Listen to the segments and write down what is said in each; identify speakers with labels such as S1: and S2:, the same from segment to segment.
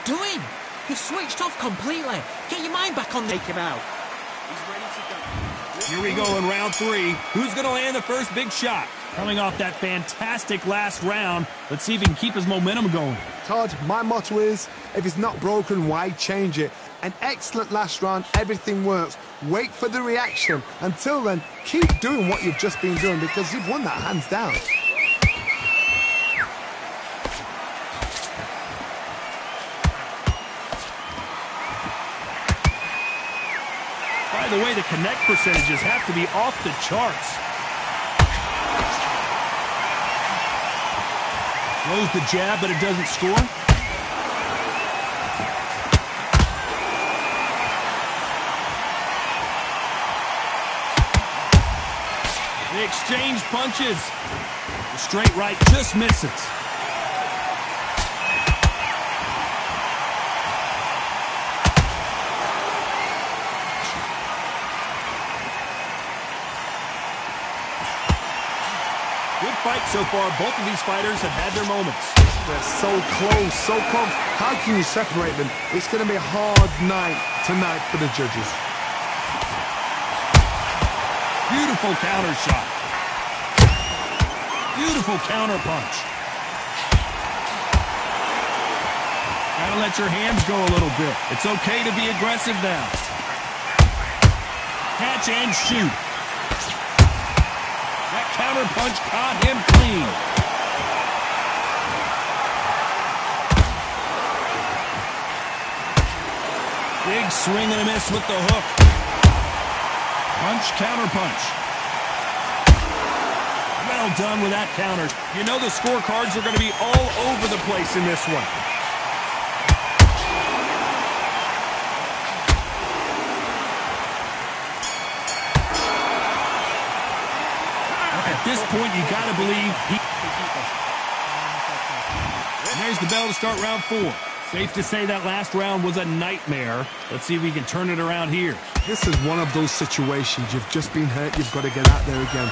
S1: doing? You've switched off completely. Get your mind back on.
S2: Take him out. He's ready to go.
S3: Here we go in round 3. Who's going to land the first big shot? Coming off that fantastic last round, let's see if he can keep his momentum going.
S4: Todd, my motto is, if it's not broken, why change it? An excellent last round, everything works. Wait for the reaction. Until then, keep doing what you've just been doing because you've won that hands down.
S3: By the way, the connect percentages have to be off the charts. Throws the jab, but it doesn't score. They exchange punches. The straight right just misses. Good fight so far. Both of these fighters have had their moments.
S4: They're so close, so close. How can you separate them? It's going to be a hard night tonight for the judges.
S3: Beautiful counter shot. Beautiful counter punch. Gotta let your hands go a little bit. It's okay to be aggressive now. Catch and shoot. That counter punch caught him clean. Big swing and a miss with the hook. Punch, counter punch. Well done with that counter. You know the scorecards are going to be all over the place in this one. At this point, you got to believe he... And there's the bell to start round 4. Safe to say that last round was a nightmare. Let's see if we can turn it around here.
S4: This is one of those situations. You've just been hurt. You've got to get out there again.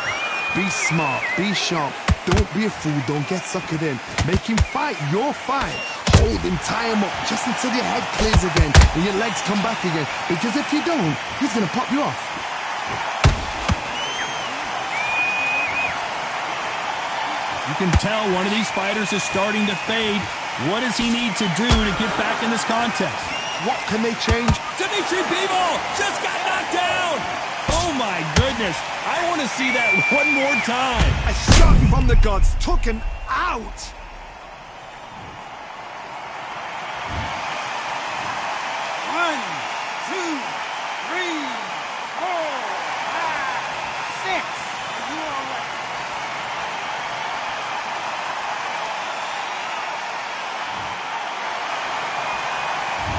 S4: Be smart. Be sharp. Don't be a fool. Don't get suckered in. Make him fight your fight. Hold him, tie him up just until your head clears again and your legs come back again. Because if you don't, he's going to pop you off.
S3: You can tell one of these fighters is starting to fade. What does he need to do to get back in this contest?
S4: What can they change?
S3: Dimitri Bivol just got knocked down! Oh my goodness, I want to see that one more time.
S4: A shot from the gods took him out.
S2: One, two, three, 4, 5, 6. You all right?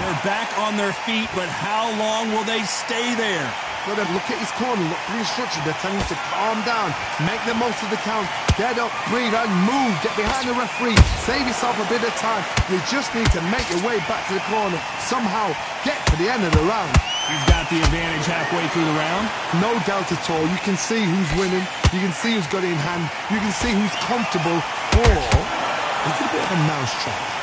S3: They're back on their feet, but how long will they stay there?
S4: Look at his corner, look for instructions. They're telling him to calm down, make the most of the count, get up, breathe, and move. Get behind the referee, save yourself a bit of time. You just need to make your way back to the corner. Somehow, get to the end of the round.
S3: He's got the advantage halfway through the round.
S4: No doubt at all. You can see who's winning. You can see who's got it in hand. You can see who's comfortable. Or, it's a bit of a mousetrap.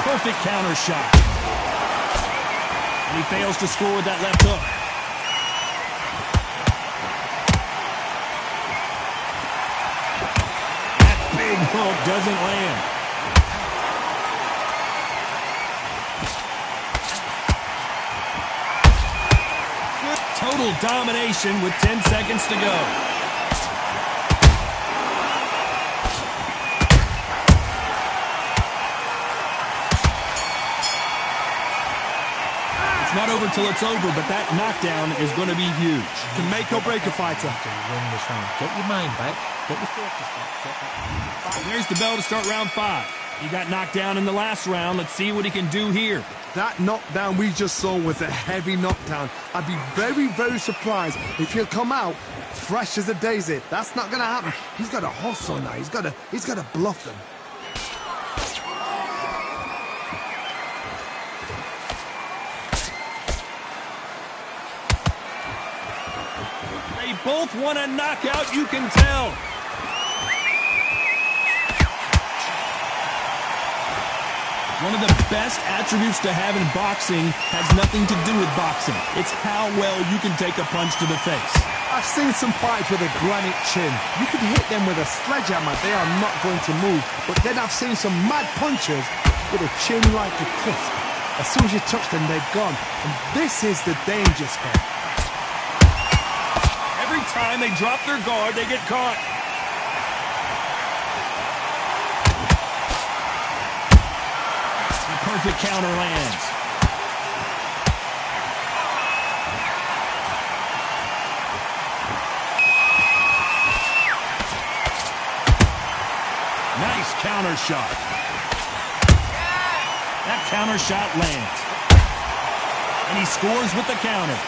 S3: Perfect counter shot. And he fails to score with that left hook. That big hook doesn't land. Total domination with 10 seconds to go. Not over till it's over, but that knockdown is going to be huge.
S4: To make or break a fighter.
S1: Win this round. Get your mind back. Get your focus back.
S3: There's the bell to start round 5. He got knocked down in the last round. Let's see what he can do here.
S4: That knockdown we just saw was a heavy knockdown. I'd be very, very surprised if he'll come out fresh as a daisy. That's not going to happen. He's got a hustle now. He's got to bluff them.
S3: both want a knockout, you can tell. One of the best attributes to have in boxing has nothing to do with boxing. It's how well you can take a punch to the face.
S4: I've seen some fights with a granite chin. You could hit them with a sledgehammer, they are not going to move. But then I've seen some mad punchers with a chin like a crisp. As soon as you touch them, they're gone. And this is the danger spot.
S3: Every time they drop their guard, they get caught. Perfect counter lands. Nice counter shot. That counter shot lands. And he scores with the counter.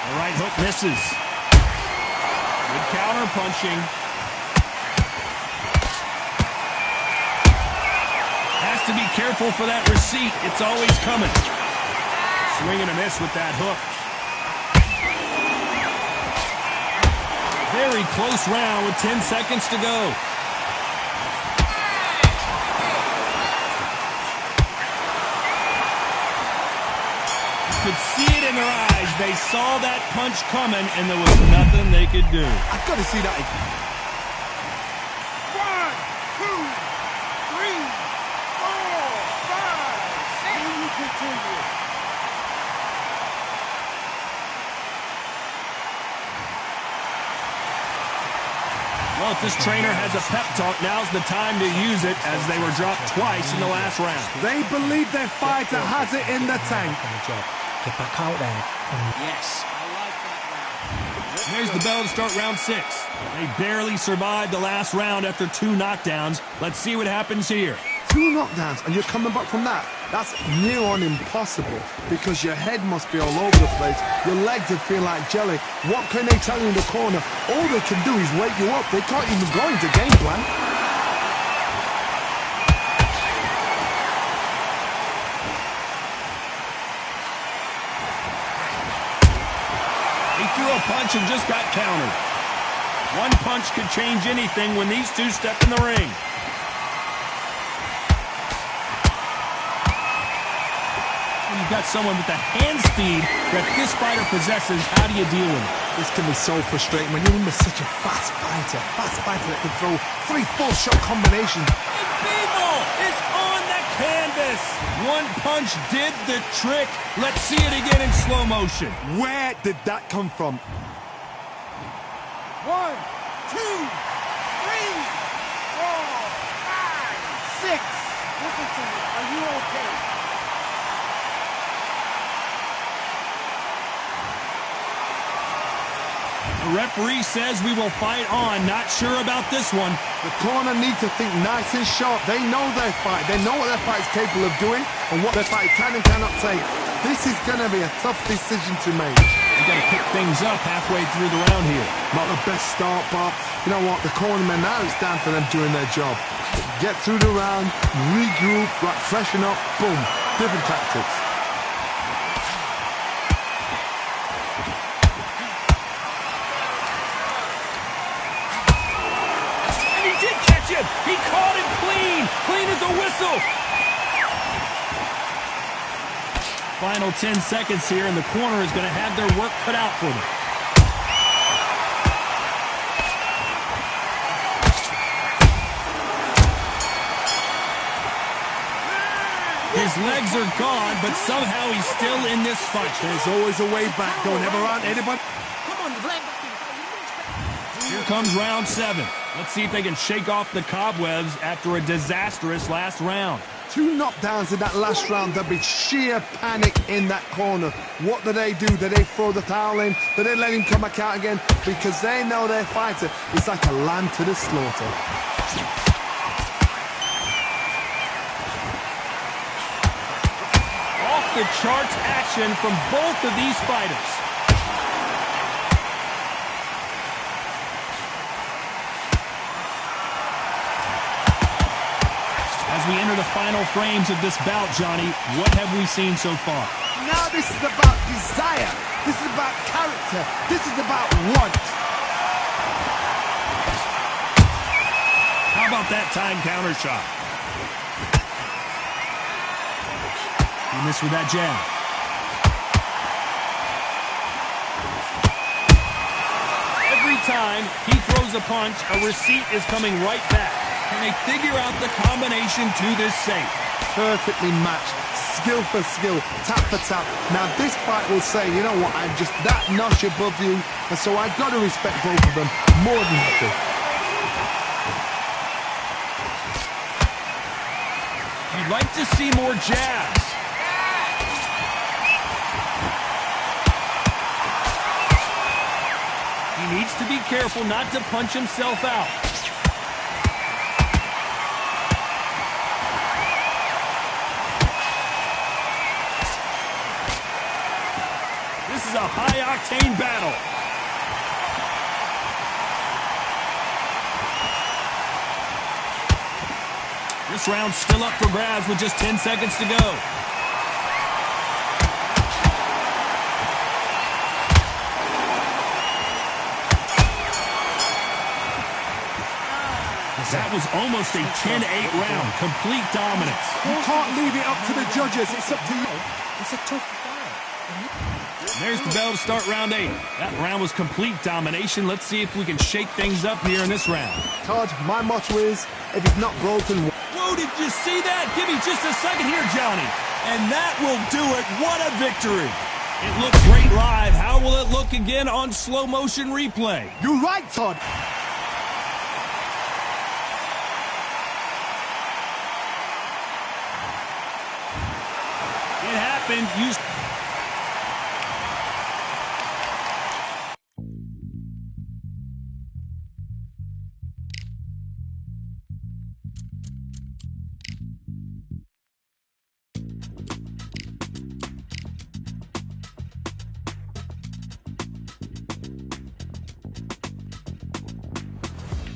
S3: The right hook misses. Good counter punching. Has to be careful for that receipt. It's always coming. Swing and a miss with that hook. Very close round with 10 seconds to go. You could see it in their eyes. They saw that punch coming, and there was nothing they could do.
S4: I've got to see that again.
S2: 1, 2, 3, 4, 5. And you continue.
S3: Well, if this trainer has a pep talk, now's the time to use it, as they were dropped twice in the last round.
S4: They believe their fighter has it in the tank.
S1: Get back out there.
S2: Yes, I like that round.
S3: There's the bell to start round 6. They barely survived the last round after 2 knockdowns. Let's see what happens here.
S4: 2 knockdowns and you're coming back from that. That's near on impossible because your head must be all over the place. Your legs would feel like jelly. What can they tell you in the corner? All they can do is wake you up. They can't even go into game plan.
S3: He threw a punch and just got countered. One punch could change anything when these two step in the ring. When you've got someone with the hand speed that this fighter possesses, how do you deal with it?
S4: This can be so frustrating when you're in with such a fast fighter that can throw 3 full-shot combinations.
S3: Bevo is on the canvas. One punch did the trick. Let's see it again in slow motion.
S4: Where did that come from?
S2: 1, 2, 3, 4, 5, 6. Listen to me. Are you okay?
S3: The referee says we will fight on. Not sure about this one.
S4: The corner needs to think nice and sharp. They know their fight. They know what their fight is capable of doing and what their fight can and cannot take. This is going to be a tough decision to make.
S3: You got to pick things up halfway through the round here.
S4: Not the best start, but you know what? The cornermen, now it's down for them doing their job. Get through the round, regroup, right, freshen up, boom. Different tactics.
S3: He caught him clean as a whistle. Final 10 seconds here, and the corner is going to have their work cut out for them. His legs are gone, but somehow he's still in this fight.
S4: There's always a way back. Don't ever run anybody.
S2: Come on, you've laid back in.
S3: Here comes round 7. Let's see if they can shake off the cobwebs after a disastrous last round.
S4: 2 knockdowns in that last round. There'll be sheer panic in that corner. What do? Do they throw the towel in? Do they let him come back out again? Because they know their fighter is like a lamb to the slaughter.
S3: Off the charts action from both of these fighters. As we enter the final frames of this bout, Johnny. What have we seen so far?
S4: Now this is about desire. This is about character. This is about want.
S3: How about that time counter shot? He missed with that jab. Every time he throws a punch, a receipt is coming right back. Can they figure out the combination to this safe?
S4: Perfectly matched. Skill for skill, tap for tap. Now this fight will say, you know what, I'm just that notch above you, and so I got to respect both of them more than happy.
S3: You'd like to see more jabs. He needs to be careful not to punch himself out. This is a high-octane battle. This round's still up for grabs with just 10 seconds to go. That was almost a 10-8 round. Complete dominance.
S4: You can't leave it up to the judges. It's up to you.
S1: It's a tough fight.
S3: There's the bell to start round 8. That round was complete domination. Let's see if we can shake things up here in this round.
S4: Todd, my motto is, if it's not broken...
S3: Whoa, did you see that? Give me just a second here, Johnny. And that will do it. What a victory. It looks great live. How will it look again on slow motion replay?
S4: You're right, Todd.
S3: It happened.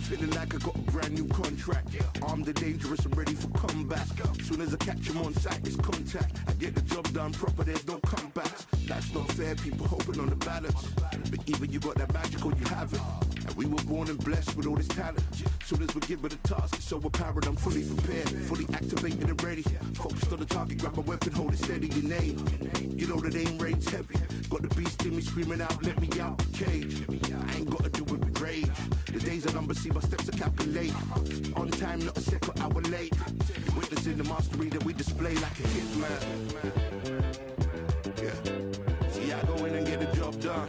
S5: Feeling like I got a brand new contract. Armed and dangerous and ready for comeback. Soon as I catch him on sight, it's contact. I get the job done proper, there's no comebacks. That's not fair, people hoping on the balance. But either you got that magic or you haven't. And we were born and blessed with all this talent. Soon as we're given a task, it's so apparent I'm fully prepared, fully activated and ready. Focused on the target, grab my weapon, hold it steady, your name. You know that aim rain's heavy. Got the beast in me screaming out, let me out the cage. I ain't got to do it with rage. The days are numbered, see my steps are calculated. On time, not a second hour late. Witnessing the mastery that we display like a hitman. Yeah. See, I go in and get the job done.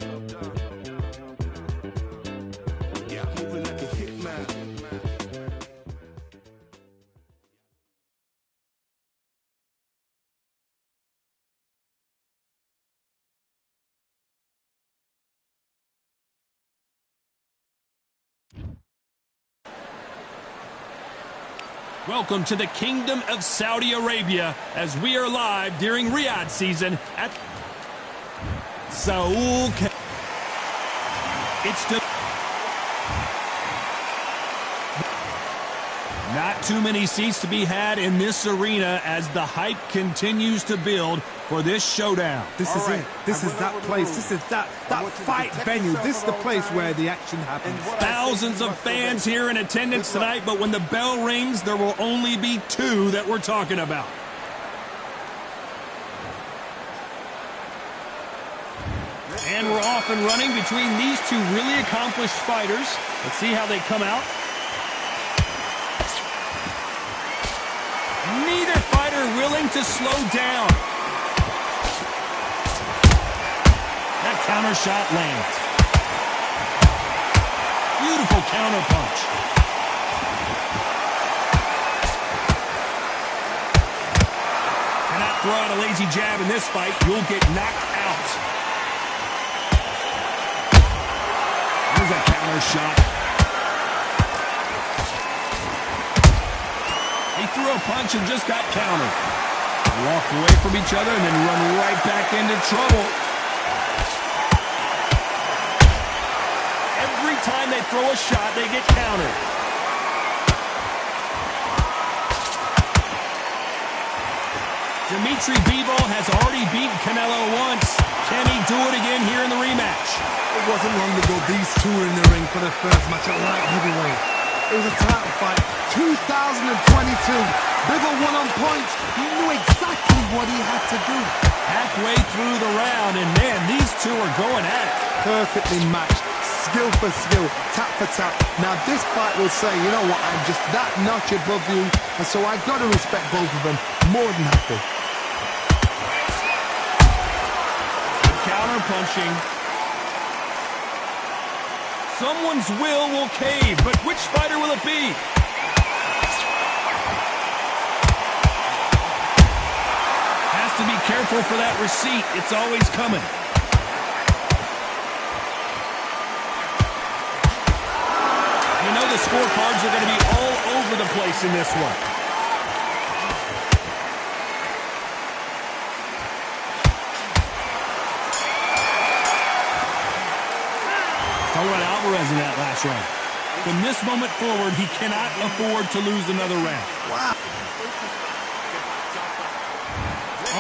S5: Yeah, I'm moving like a hitman.
S3: Welcome to the Kingdom of Saudi Arabia as we are live during Riyadh season at Saul. It's the not too many seats to be had in this arena as the hype continues to build for this showdown.
S4: This is it. This is that place. This is that fight venue. This is the place where the action happens.
S3: Thousands of fans here in attendance tonight, but when the bell rings, there will only be two that we're talking about. And we're off and running between these two really accomplished fighters. Let's see how they come out. Neither fighter willing to slow down. That counter shot lands. Beautiful counter punch. Cannot throw out a lazy jab in this fight. You'll get knocked out. There's a counter shot. He threw a punch and just got countered. Walk away from each other and then run right back into trouble. Every time they throw a shot, they get countered. Dimitri Bivol has already beaten Canelo once. Can he do it again here in the rematch?
S4: It wasn't long ago these two were in the ring for the first match at light heavyweight. It was a title fight, 2022. Bivol won on points. He knew exactly what he had to do.
S3: Halfway through the round, and man, these two are going at it.
S4: Perfectly matched, skill for skill, tap for tap. Now this fight will say, you know what, I'm just that notch above you, and so I've got to respect both of them more than happy.
S3: Counter punching. Someone's will cave, but which fighter will it be? Has to be careful for that receipt. It's always coming. You know the scorecards are going to be all over the place in this one. Talk about Alvarez in that last round. From this moment forward, he cannot afford to lose another round.
S4: Wow.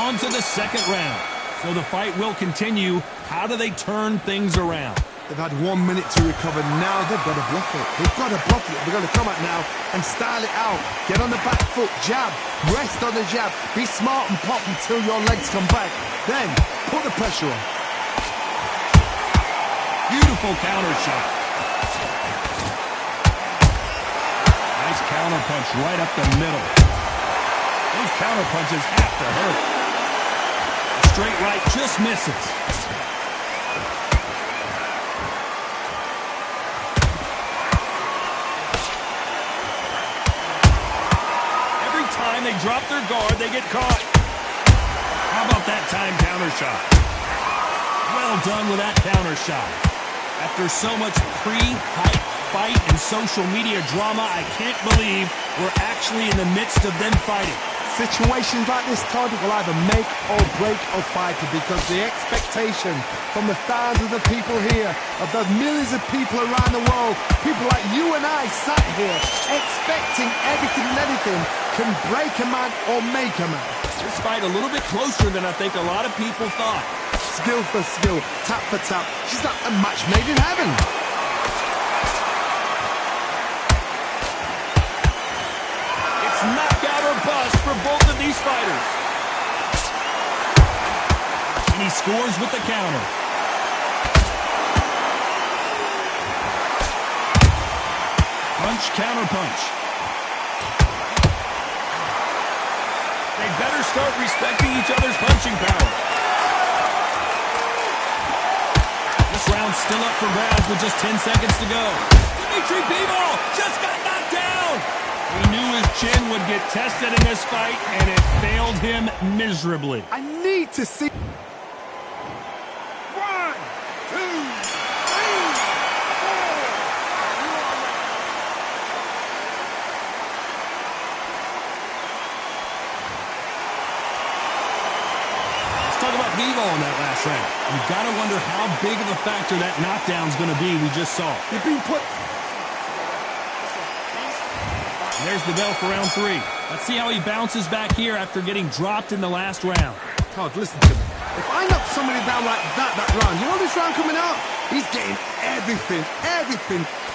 S3: On to the second round. So the fight will continue. How do they turn things around?
S4: They've had 1 minute to recover. Now they've got to bluff it. They've got to bluff it. They've got to come out now and style it out. Get on the back foot, jab, rest on the jab. Be smart and pop until your legs come back. Then put the pressure on.
S3: Beautiful counter shot. Nice counter punch right up the middle. Those counter punches have to hurt. A straight right just misses. Every time they drop their guard, they get caught. How about that time counter shot? Well done with that counter shot. After so much pre-hype fight and social media drama, I can't believe we're actually in the midst of them fighting.
S4: Situations like this, Todd, will either make or break a fighter because the expectation from the thousands of people here, of the millions of people around the world, people like you and I sat here expecting everything and anything can break a man or make a man.
S3: This fight a little bit closer than I think a lot of people thought.
S4: Skill for skill, tap for tap. She's like a match made in heaven.
S3: It's knockout or bust for both of these fighters. And he scores with the counter. Punch, counter punch. They better start respecting each other's punching power. Round still up for grabs with just 10 seconds to go. Dimitri Bivol just got knocked down. He knew his chin would get tested in this fight, and it failed him miserably.
S4: I need to see.
S2: 1, 2, 3, 4.
S3: Let's talk about Bivol in that last round. You've got to wonder how big of a factor that knockdown's going to be we just saw.
S4: You've been put.
S3: And there's the bell for round 3. Let's see how he bounces back here after getting dropped in the last round.
S4: Todd, listen to me. If I knock somebody down like that round, you know this round coming out? He's getting everything,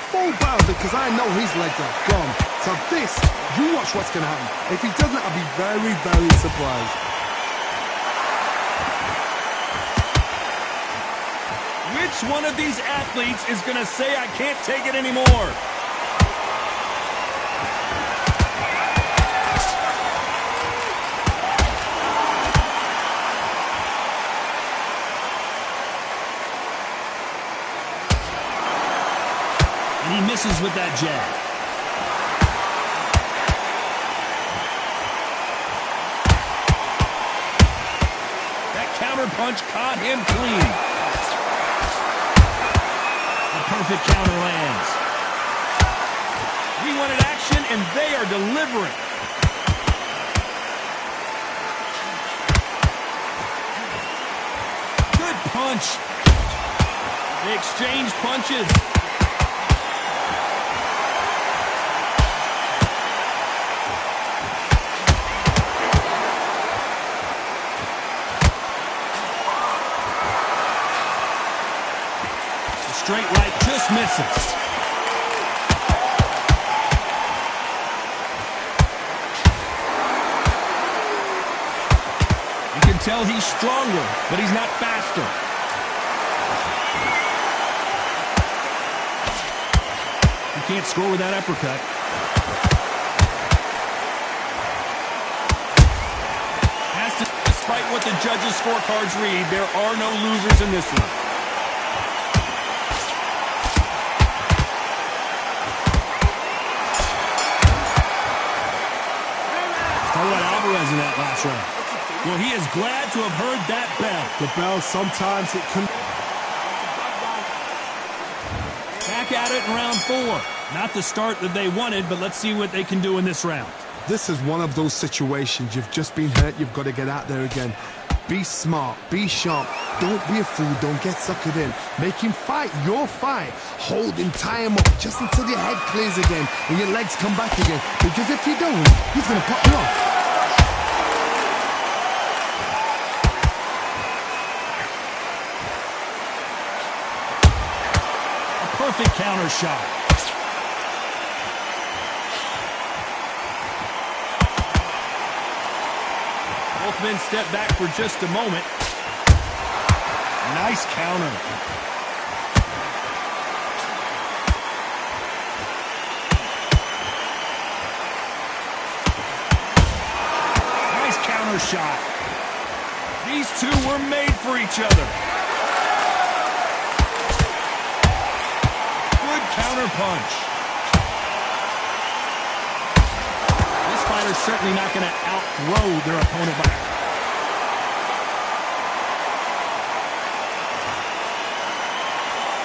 S4: full bound because I know his legs are gone. So this, you watch what's going to happen. If he doesn't, I'll be very, very surprised.
S3: Which one of these athletes is going to say, I can't take it anymore? And he misses with that jab. That counter punch caught him clean. Perfect counter lands. We wanted action, and they are delivering. Good punch. They exchange punches. straight right, just misses. You can tell he's stronger, but he's not faster. He can't score with that uppercut. Despite what the judges' scorecards read, there are no losers in this one. Talk about Alvarez in that last round. Well, he is glad to have heard that bell.
S4: The bell, sometimes it can...
S3: Back at it in round 4. Not the start that they wanted, but let's see what they can do in this round.
S4: This is one of those situations. You've just been hurt. You've got to get out there again. Be smart. Be sharp. Don't be a fool. Don't get suckered in. Make him fight your fight. Hold him, tie him up just until your head clears again and your legs come back again. Because if you don't, he's going to pop you off.
S3: A perfect counter shot. Both men step back for just a moment. Nice counter. Nice counter shot. These two were made for each other. Good counter punch. This fighter's certainly not going to outthrow their opponent by.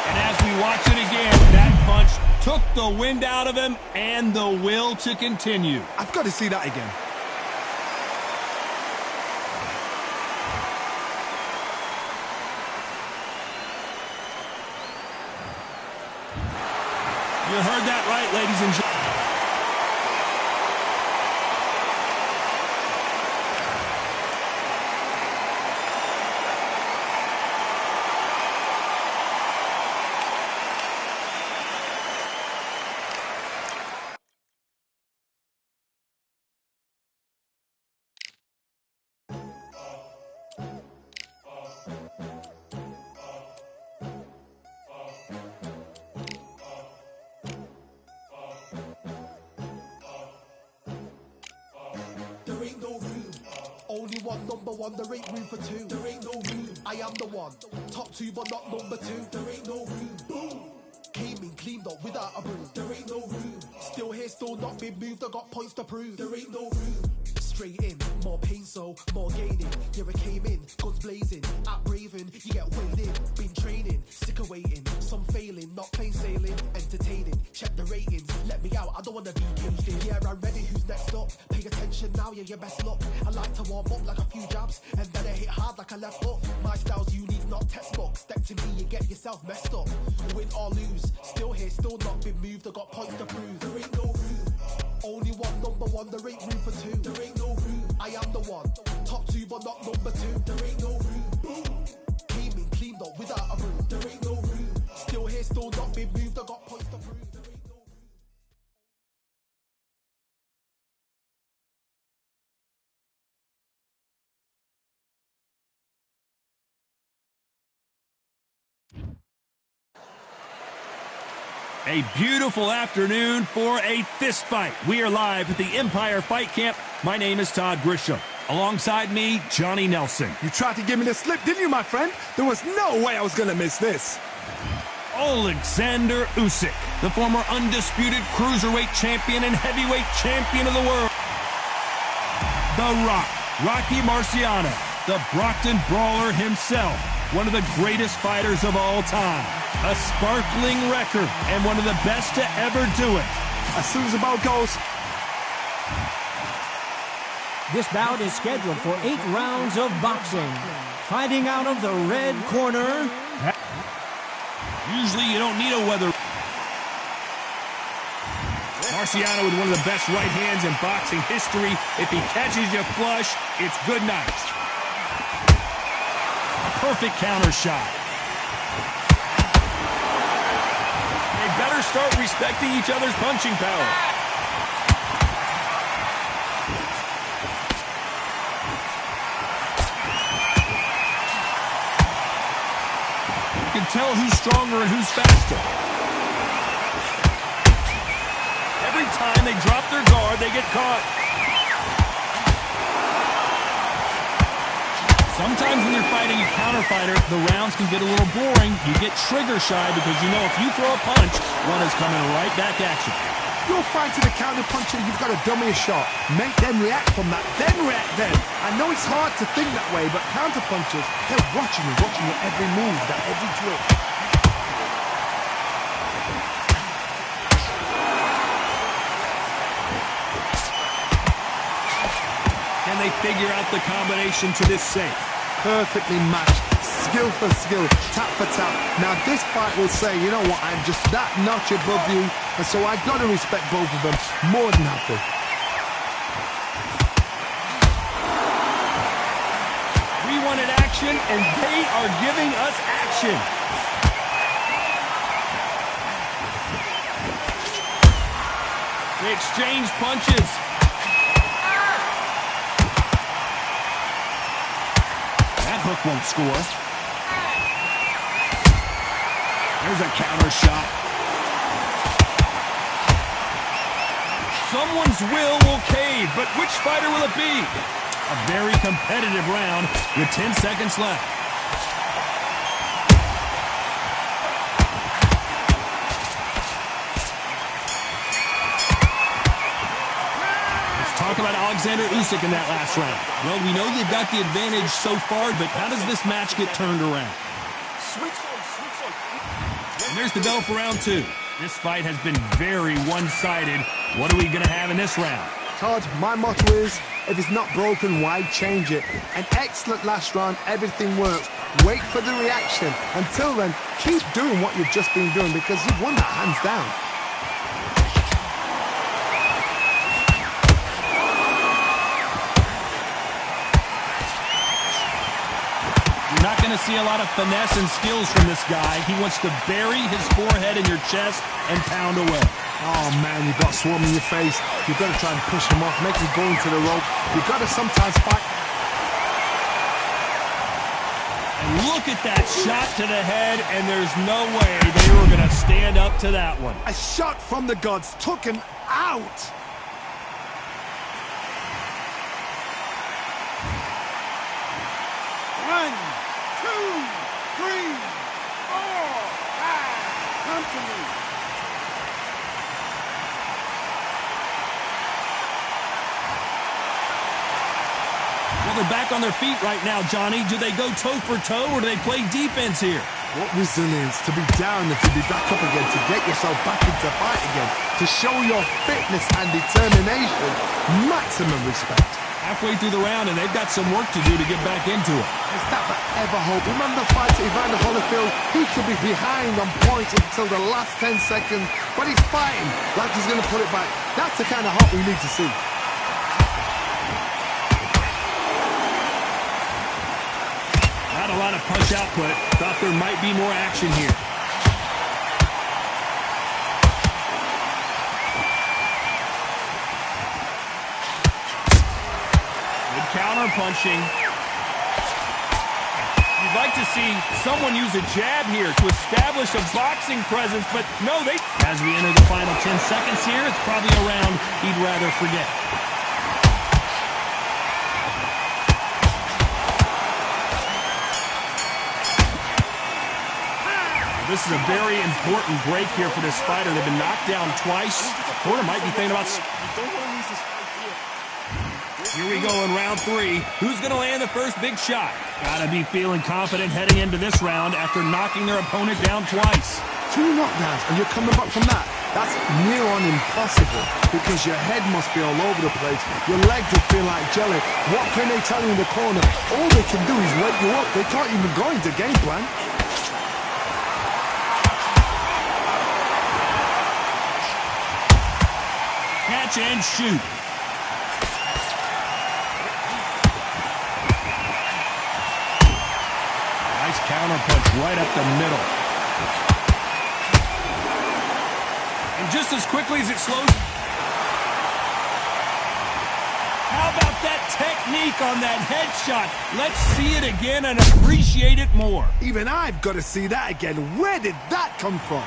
S3: And as we watch it again, that punch took the wind out of him and the will to continue.
S4: I've got to see that again.
S3: You heard that right, ladies and gentlemen.
S6: There ain't no room. Only one number one, there ain't room for two. There ain't no room. I am the one. Top two, but not number two. There ain't no room. Boom. Came in, cleaned up without a broom. There ain't no room. Still here, still not been moved. I got points to prove. There ain't no room. Straight in, more pain, so more gaining. Yeah, I came in, guns blazing. At Raven, you get weighed in. Been training, sick of waiting. Some failing, not plain sailing. Entertaining, check the ratings. Let me out, I don't wanna be caged in. Yeah, I'm ready, who's next up? Pay attention now, yeah, your best luck. I like to warm up like a few jabs, and then I hit hard like a left hook. My style's unique, not textbook. Step to me, you get yourself messed up. Win or lose, still here, still not been moved. I got points to prove. There ain't no room. Only one number one, there ain't room for two. There ain't no room. I am the one. Top two, but not number two. There ain't no room. Boom. Came in, cleaned up without a broom. There ain't no room. Still here, still not been moved. I got points to prove. There ain't no room.
S3: A beautiful afternoon for a fist fight. We are live at the Empire Fight Camp. My name is Todd Grisham. Alongside me, Johnny Nelson.
S4: You tried to give me the slip, didn't you, my friend? There was no way I was going to miss this.
S3: Alexander Usyk, the former undisputed cruiserweight champion and heavyweight champion of the world. The Rock, Rocky Marciano, the Brockton Brawler himself. One of the greatest fighters of all time. A sparkling record and one of the best to ever do it.
S4: As soon as the ball goes...
S1: This bout is scheduled for 8 rounds of boxing. Fighting out of the red corner.
S3: Usually you don't need a weather. Marciano with one of the best right hands in boxing history. If he catches you flush, it's good night. A perfect counter shot. better start respecting each other's punching power. You can tell who's stronger and who's faster. Every time they drop their guard, they get caught. Sometimes when you're fighting a counter fighter, the rounds can get a little boring. You get trigger shy because you know if you throw a punch, one is coming right back at you.
S4: You're fighting a counter puncher, you've got to dummy a shot. Make them react from that, then react then. I know it's hard to think that way, but counter punchers, they're watching you every move, that every drill.
S3: Can they figure out the combination to this safe?
S4: Perfectly matched, skill for skill, tap for tap. Now this fight will say, you know what, I'm just that notch above you, and so I got to respect both of them more than happy.
S3: We wanted action, and they are giving us action. They exchange punches. Hook won't score. There's a counter shot. Someone's will cave, but which fighter will it be? A very competitive round with 10 seconds left. Talk about Alexander Usyk in that last round. Well, we know they've got the advantage so far, but how does this match get turned around? And there's the bell for round two. This fight has been very one-sided. What are we going to have in this round?
S4: Todd, my motto is, if it's not broken, why change it? An excellent last round, everything works. Wait for the reaction. Until then, keep doing what you've just been doing because you've won that hands down.
S3: Not going to see a lot of finesse and skills from this guy. He wants to bury his forehead in your chest and pound away.
S4: Oh man, you've got swarm in your face. You've got to try and push him off, make him go into the rope. You've got to sometimes fight.
S3: And look at that shot to the head, and there's no way they were going to stand up to that one.
S4: A shot from the gods took him out.
S2: One, two, three, four, five. Come to me.
S3: Well, they're back on their feet right now, Johnny. Do they go toe for toe, or do they play defense here?
S4: What resilience to be down and to be back up again, to get yourself back into fight again, to show your fitness and determination. Maximum respect.
S3: Halfway through the round, and they've got some work to do to get back into it.
S4: Is that ever hope? Remember the fight to Evander Holyfield? He could be behind on points until the last 10 seconds, but he's fighting like he's going to put it back. That's the kind of hope we need to see.
S3: Not a lot of punch output. Thought there might be more action here. Good counter punching. You'd like to see someone use a jab here to establish a boxing presence, but no, they... As we enter the final 10 seconds here, it's probably a round he'd rather forget. This is a very important break here for this fighter. They've been knocked down twice. Porter might be thinking about... Here we go in round three. Who's going to land the first big shot? Gotta be feeling confident heading into this round after knocking their opponent down twice.
S4: 2 knockdowns and you're coming back from that. That's near on impossible because your head must be all over the place. Your legs will feel like jelly. What can they tell you in the corner? All they can do is wake you up. They can't even go into game plan.
S3: Catch and shoot. Nice counter punch right up the middle. And just as quickly as it slows... How about that technique on that headshot? Let's see it again and appreciate it more.
S4: Even I've got to see that again. Where did that come from?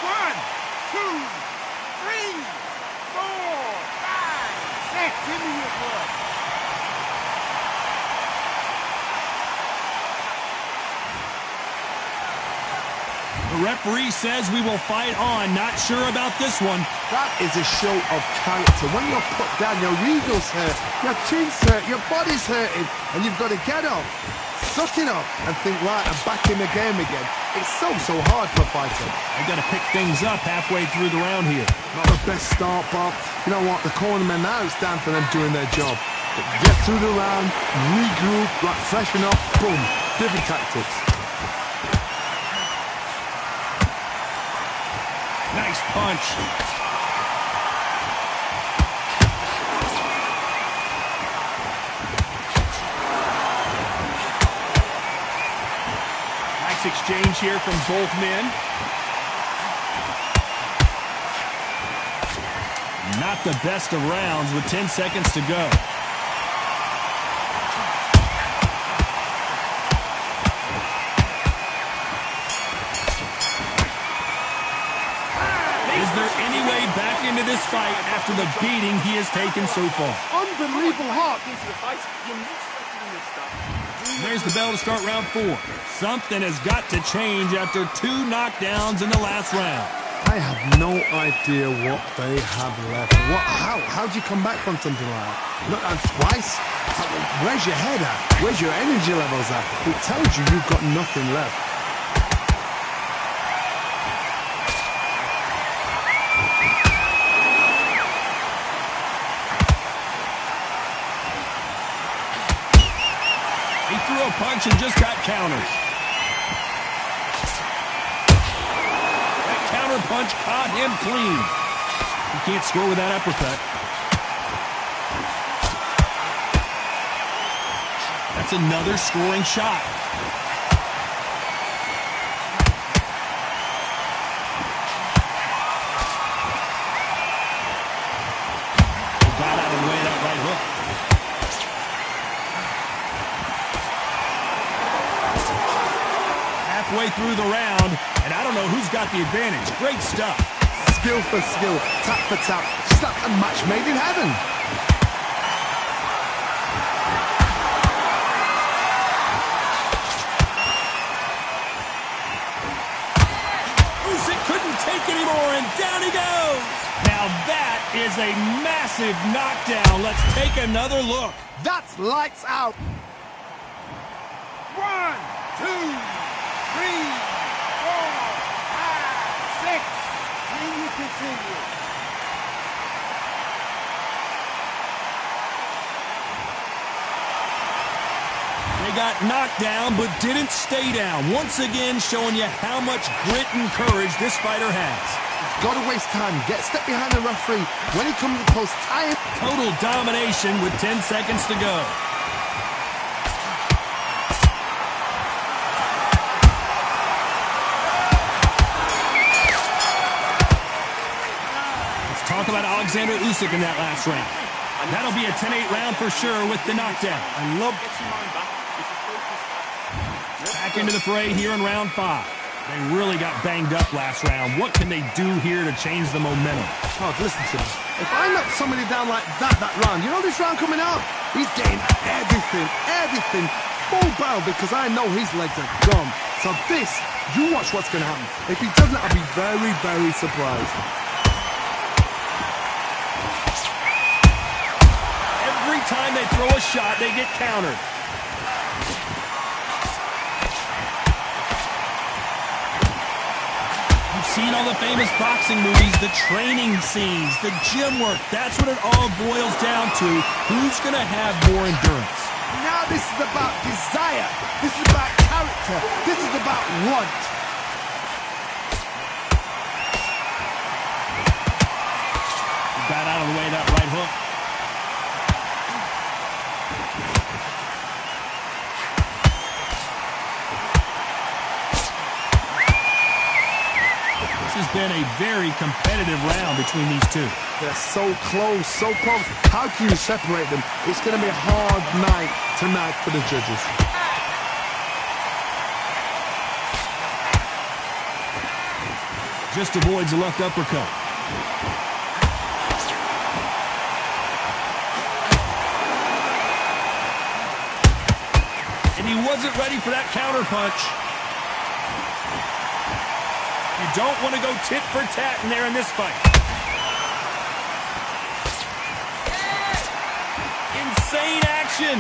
S2: 1, 2, 3, 4, 5, 6. Give me your blood.
S3: The referee says we will fight on. Not sure about this one.
S4: That is a show of character. When you're put down, your ego's hurt, your chin's hurt, your body's hurting, and you've got to get up, suck it up, and think, right, I'm back in the game again. It's so hard for a fighter.
S3: They got to pick things up halfway through the round here.
S4: Not the best start, Bob. You know what? The cornermen now, it's down for them doing their job. Get through the round, regroup, right, freshen up, boom. Different tactics.
S3: Nice punch. Nice exchange here from both men. Not the best of rounds with 10 seconds to go. Is there any way back into this fight after the beating he has taken so far?
S2: Unbelievable heart.
S3: There's the bell to start round 4. Something has got to change after 2 knockdowns in the last round.
S4: I have no idea what they have left. How do you come back from something like that? Not twice? Where's your head at? Where's your energy levels at? It tells you you've got nothing left.
S3: He threw a punch and just got counters. That counter punch caught him clean. He can't score with that uppercut. That's another scoring shot. He got out of the way of that right hook. Halfway through the round, and I don't know who's got the advantage. Great stuff.
S4: Skill for skill, tap for tap. Just like a match made in heaven.
S3: Usyk couldn't take anymore, and down he goes. Now that is a massive knockdown. Let's take another look.
S4: That's lights out.
S2: 1, 2, 3, 4, 5, 6. Can you continue?
S3: They got knocked down, but didn't stay down. Once again, showing you how much grit and courage this fighter has.
S4: Gotta waste time. Get step behind the referee. When he comes to post, tie him.
S3: Total domination with 10 seconds to go. Let's talk about Alexander Usyk in that last round. That'll be a 10-8 round for sure with the knockdown.
S4: I love.
S3: Back into the fray here in round 5. They really got banged up last round. What can they do here to change the momentum?
S4: Oh, listen to me. If I knock somebody down like that round, you know this round coming up? He's getting everything, full barrel, because I know his legs are gone. So this, you watch what's going to happen. If he doesn't, I'll be very, very surprised.
S3: Every time they throw a shot, they get countered. Seen all the famous boxing movies, the training scenes, the gym work. That's what it all boils down to. Who's going to have more endurance?
S4: Now this is about desire. This is about character. This is about want.
S3: Got out of the way of that right hook. has been a very competitive round between these two.
S4: They're so close, so close. How can you separate them? It's going to be a hard night tonight for the judges.
S3: Just avoids a left uppercut. And he wasn't ready for that counter punch. You don't want to go tit for tat in there in this fight. Insane action.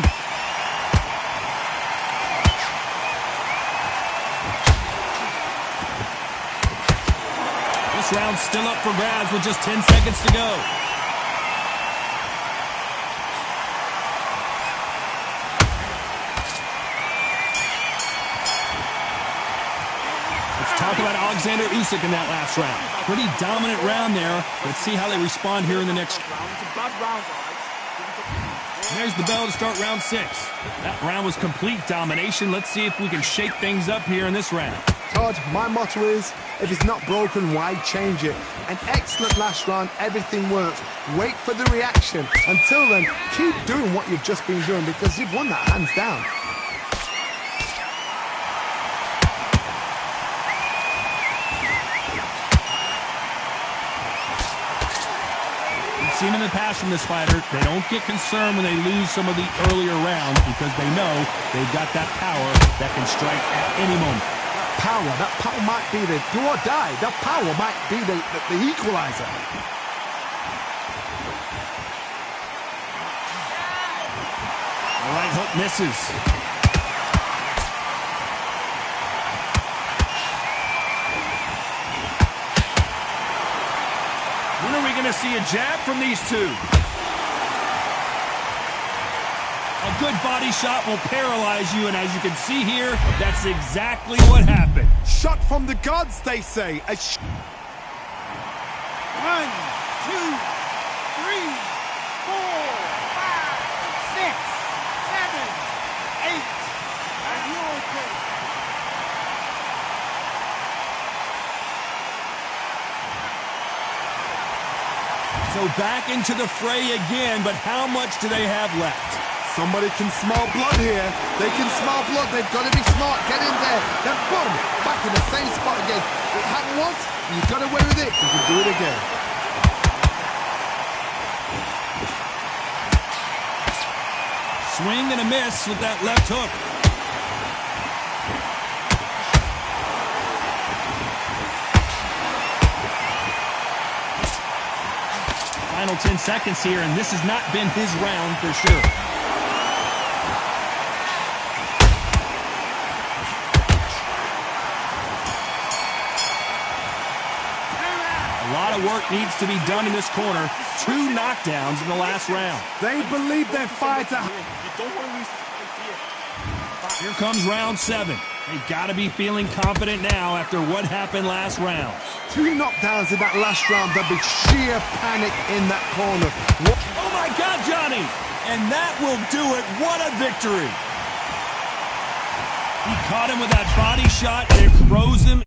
S3: This round's still up for grabs with just 10 seconds to go. Let's talk about Alexander Usyk in that last round. Pretty dominant round there. Let's see how they respond here in the next. There's the bell to start round 6. That round was complete domination. Let's see if we can shake things up here in this round.
S4: Todd, my motto is, if it's not broken, why change it? An excellent last round, everything works. Wait for the reaction. Until then, keep doing what you've just been doing because you've won that hands down.
S3: We've seen in the past from this fighter, they don't get concerned when they lose some of the earlier rounds because they know they've got that power that can strike at any moment.
S4: That power might be the do or die. That power might be the equalizer.
S3: The right hook misses. When are we going to see a jab from these two? A good body shot will paralyze you, and as you can see here, that's exactly what happened.
S4: Shot from the gods, they say.
S2: 1, 2, 3, 4, 5, 6, 7, 8. Are you okay?
S3: So back into the fray again, but how much do they have left?
S4: Somebody can smell blood here. They can smell blood. They've got to be smart. Get in there. Then boom, back in the same spot again. It happened once. You got away with it. You can do it again.
S3: Swing and a miss with that left hook. Final 10 seconds here, and this has not been his round for sure. A lot of work needs to be done in this corner. 2 knockdowns in the last round.
S4: They believe their fighter.
S3: Here comes round 7. They've got to be feeling confident now after what happened last round.
S4: 2 knockdowns in that last round. There'll be sheer panic in that corner.
S3: Oh my God, Johnny! And that will do it. What a victory! He caught him with that body shot, and it froze him.